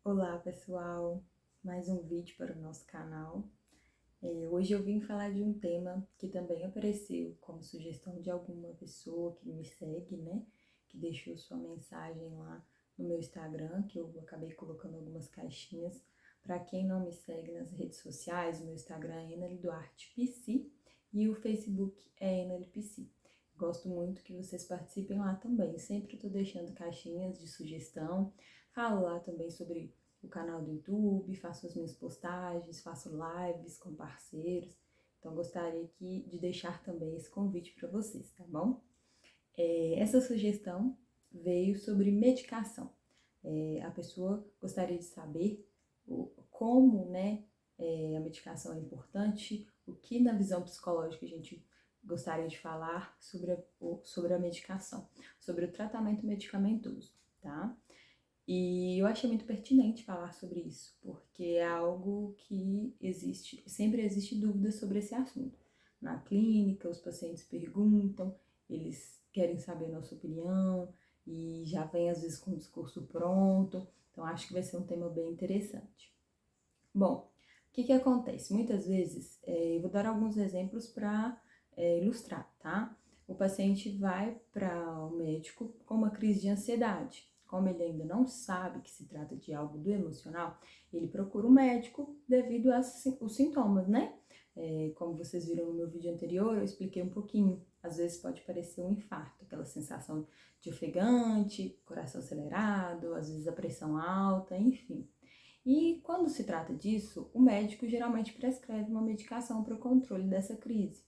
Olá pessoal, mais um vídeo para o nosso canal. Hoje eu vim falar de um tema que também apareceu como sugestão de alguma pessoa que me segue, né? Que deixou sua mensagem lá no meu Instagram, que eu acabei colocando algumas caixinhas. Para quem não me segue nas redes sociais, o meu Instagram é Enely Duarte PC e o Facebook é Enely PC. Gosto muito que vocês participem lá também. Sempre estou deixando caixinhas de sugestão. Falo lá também sobre o canal do YouTube, faço as minhas postagens, faço lives com parceiros. Então, gostaria aqui de deixar também esse convite para vocês, tá bom? Essa sugestão veio sobre medicação. A pessoa gostaria de saber como, né, a medicação é importante, o que na visão psicológica a gente gostaria de falar sobre a medicação, sobre o tratamento medicamentoso, tá? E eu achei muito pertinente falar sobre isso, porque é algo que existe, sempre existe dúvida sobre esse assunto. Na clínica, os pacientes perguntam, eles querem saber a nossa opinião e já vem às vezes com o discurso pronto, então acho que vai ser um tema bem interessante. Bom, o que acontece? Muitas vezes, eu vou dar alguns exemplos para ilustrar, tá? O paciente vai para o médico com uma crise de ansiedade. Como ele ainda não sabe que se trata de algo do emocional, ele procura o médico devido aos sintomas, né? Como vocês viram no meu vídeo anterior, eu expliquei um pouquinho. Às vezes pode parecer um infarto, aquela sensação de ofegante, coração acelerado, às vezes a pressão alta, enfim. E quando se trata disso, o médico geralmente prescreve uma medicação para o controle dessa crise.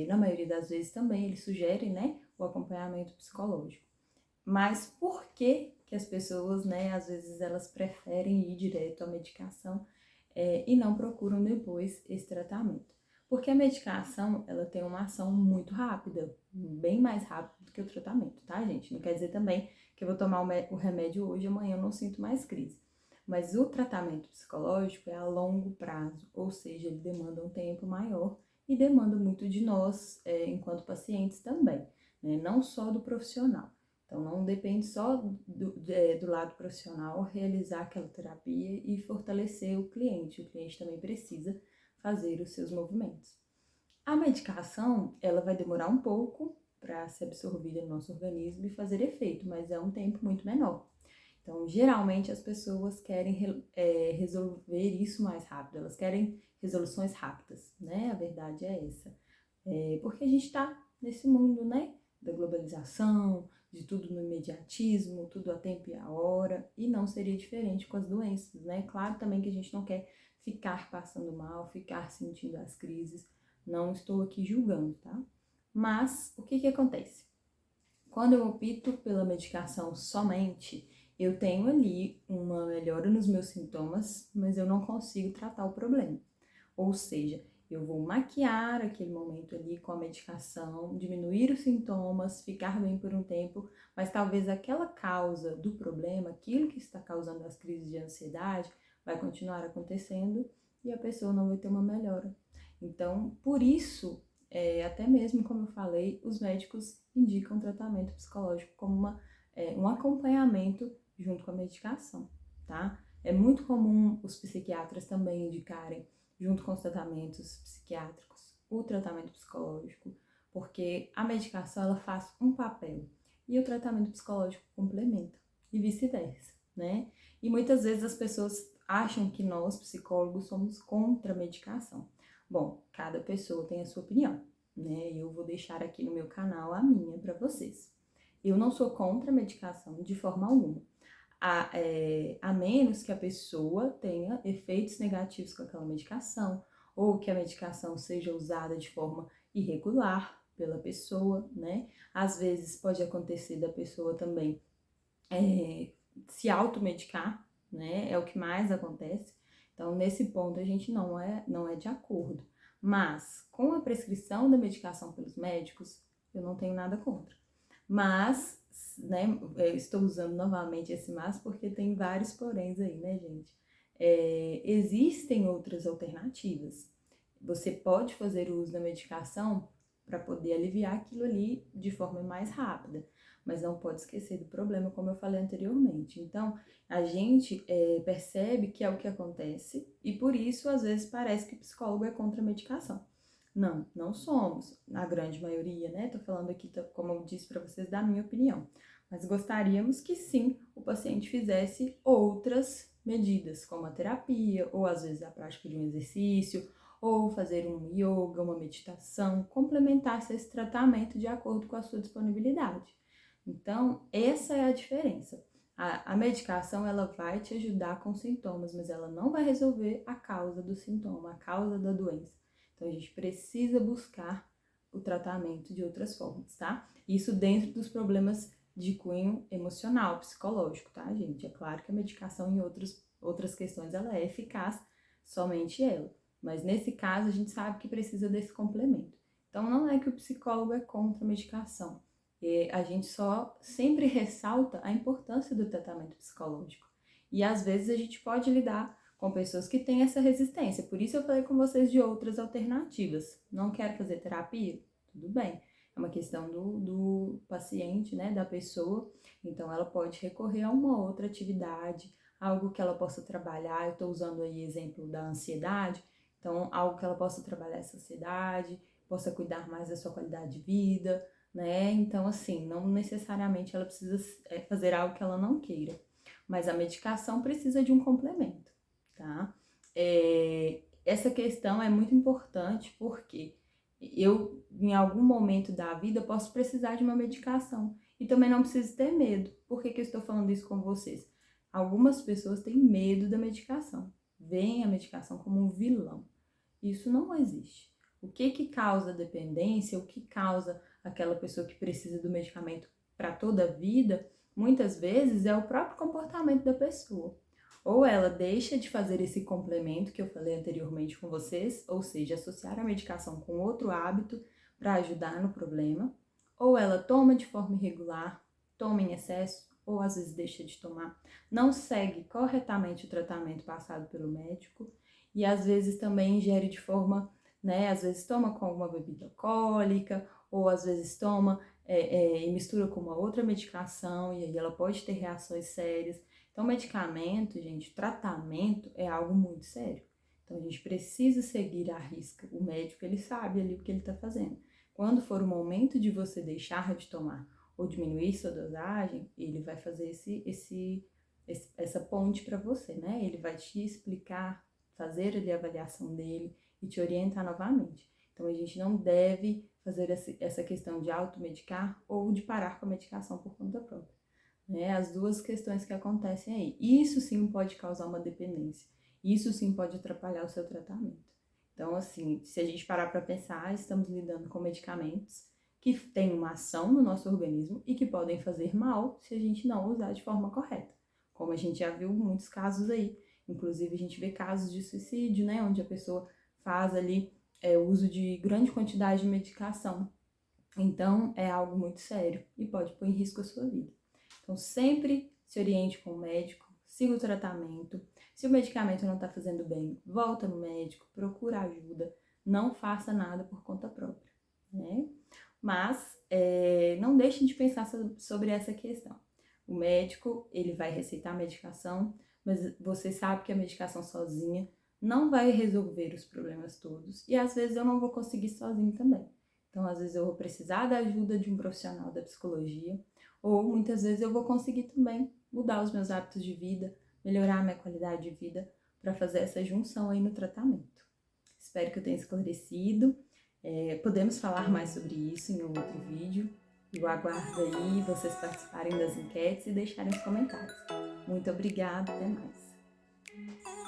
Na maioria das vezes também ele sugere, né, o acompanhamento psicológico. Mas por que que as pessoas, né, às vezes elas preferem ir direto à medicação e não procuram depois esse tratamento? Porque a medicação, ela tem uma ação muito rápida, bem mais rápida do que o tratamento, tá, gente? Não quer dizer também que eu vou tomar o remédio hoje e amanhã eu não sinto mais crise. Mas o tratamento psicológico é a longo prazo, ou seja, ele demanda um tempo maior e demanda muito de nós, enquanto pacientes também, né? Não só do profissional. Então, não depende só do lado profissional realizar aquela terapia e fortalecer o cliente também precisa fazer os seus movimentos. A medicação, ela vai demorar um pouco para ser absorvida no nosso organismo e fazer efeito, mas é um tempo muito menor. Então, geralmente as pessoas querem resolver isso mais rápido, elas querem resoluções rápidas, né? A verdade é essa. Porque a gente está nesse mundo, né? Da globalização, de tudo no imediatismo, tudo a tempo e a hora, e não seria diferente com as doenças, né? Claro também que a gente não quer ficar passando mal, ficar sentindo as crises, não estou aqui julgando, tá? Mas o que acontece? Quando eu opto pela medicação somente, eu tenho ali uma melhora nos meus sintomas, mas eu não consigo tratar o problema. Ou seja, eu vou maquiar aquele momento ali com a medicação, diminuir os sintomas, ficar bem por um tempo, mas talvez aquela causa do problema, aquilo que está causando as crises de ansiedade, vai continuar acontecendo e a pessoa não vai ter uma melhora. Então, por isso, até mesmo como eu falei, os médicos indicam tratamento psicológico como um acompanhamento junto com a medicação, tá? É muito comum os psiquiatras também indicarem, junto com os tratamentos psiquiátricos, o tratamento psicológico, porque a medicação ela faz um papel e o tratamento psicológico complementa, e vice-versa, né? E muitas vezes as pessoas acham que nós, psicólogos, somos contra a medicação. Bom, cada pessoa tem a sua opinião, né? Eu vou deixar aqui no meu canal a minha para vocês. Eu não sou contra a medicação de forma alguma, a menos que a pessoa tenha efeitos negativos com aquela medicação, ou que a medicação seja usada de forma irregular pela pessoa, né? Às vezes pode acontecer da pessoa também se automedicar, né? É o que mais acontece. Então, nesse ponto, a gente não é de acordo. Mas, com a prescrição da medicação pelos médicos, eu não tenho nada contra. Mas, né, eu estou usando novamente esse mas porque tem vários poréns aí, né, gente? Existem outras alternativas. Você pode fazer o uso da medicação para poder aliviar aquilo ali de forma mais rápida. mas não pode esquecer do problema, como eu falei anteriormente. Então, a gente percebe que é o que acontece e por isso, às vezes, parece que o psicólogo é contra a medicação. Não, não somos, na grande maioria, né? Tô falando aqui, como eu disse para vocês, da minha opinião. Mas gostaríamos que sim, o paciente fizesse outras medidas, como a terapia, ou às vezes a prática de um exercício, ou fazer um yoga, uma meditação, complementasse esse tratamento de acordo com a sua disponibilidade. Então, essa é a diferença. A medicação, ela vai te ajudar com sintomas, mas ela não vai resolver a causa do sintoma, a causa da doença. Então, a gente precisa buscar o tratamento de outras formas, tá? Isso dentro dos problemas de cunho emocional, psicológico, tá, gente? É claro que a medicação em outras questões, ela é eficaz, somente ela. Mas nesse caso, a gente sabe que precisa desse complemento. Então, não é que o psicólogo é contra a medicação. A gente só sempre ressalta a importância do tratamento psicológico. E às vezes a gente pode lidar com pessoas que têm essa resistência. Por isso eu falei com vocês de outras alternativas. Não quero fazer terapia? Tudo bem. É uma questão do paciente, né, da pessoa. Então ela pode recorrer a uma outra atividade, algo que ela possa trabalhar. Eu estou usando aí exemplo da ansiedade. Então, algo que ela possa trabalhar essa ansiedade, possa cuidar mais da sua qualidade de vida, né? Então, assim, não necessariamente ela precisa fazer algo que ela não queira, mas a medicação precisa de um complemento, tá? Essa questão é muito importante porque eu, em algum momento da vida, posso precisar de uma medicação e também não preciso ter medo. Por que eu estou falando isso com vocês? Algumas pessoas têm medo da medicação, veem a medicação como um vilão. Isso não existe. O que causa dependência, o que causa aquela pessoa que precisa do medicamento para toda a vida, muitas vezes é o próprio comportamento da pessoa. Ou ela deixa de fazer esse complemento que eu falei anteriormente com vocês, ou seja, associar a medicação com outro hábito para ajudar no problema, ou ela toma de forma irregular, toma em excesso, ou às vezes deixa de tomar, não segue corretamente o tratamento passado pelo médico e às vezes também ingere de forma, né, às vezes toma com alguma bebida alcoólica, ou às vezes toma e mistura com uma outra medicação, e aí ela pode ter reações sérias. Então, medicamento, gente, tratamento é algo muito sério. Então, a gente precisa seguir à risca. O médico, ele sabe ali o que ele está fazendo. Quando for o momento de você deixar de tomar ou diminuir sua dosagem, ele vai fazer essa ponte para você, né? Ele vai te explicar, fazer ali a avaliação dele e te orientar novamente. Então, a gente não deve fazer essa questão de automedicar ou de parar com a medicação por conta própria, né? As duas questões que acontecem aí. Isso sim pode causar uma dependência. Isso sim pode atrapalhar o seu tratamento. Então, assim, se a gente parar para pensar, estamos lidando com medicamentos que têm uma ação no nosso organismo e que podem fazer mal se a gente não usar de forma correta. Como a gente já viu muitos casos aí. Inclusive, a gente vê casos de suicídio, né? Onde a pessoa faz ali o uso de grande quantidade de medicação. Então, é algo muito sério e pode pôr em risco a sua vida. Então, sempre se oriente com o médico, siga o tratamento. Se o medicamento não está fazendo bem, volta no médico, procura ajuda, não faça nada por conta própria, né? Mas não deixem de pensar sobre essa questão. O médico, ele vai receitar a medicação, mas você sabe que a medicação sozinha não vai resolver os problemas todos. E às vezes eu não vou conseguir sozinho também. Então, às vezes eu vou precisar da ajuda de um profissional da psicologia, ou muitas vezes eu vou conseguir também mudar os meus hábitos de vida, melhorar a minha qualidade de vida para fazer essa junção aí no tratamento. Espero que eu tenha esclarecido. Podemos falar mais sobre isso em um outro vídeo. Eu aguardo aí vocês participarem das enquetes e deixarem os comentários. Muito obrigada, até mais.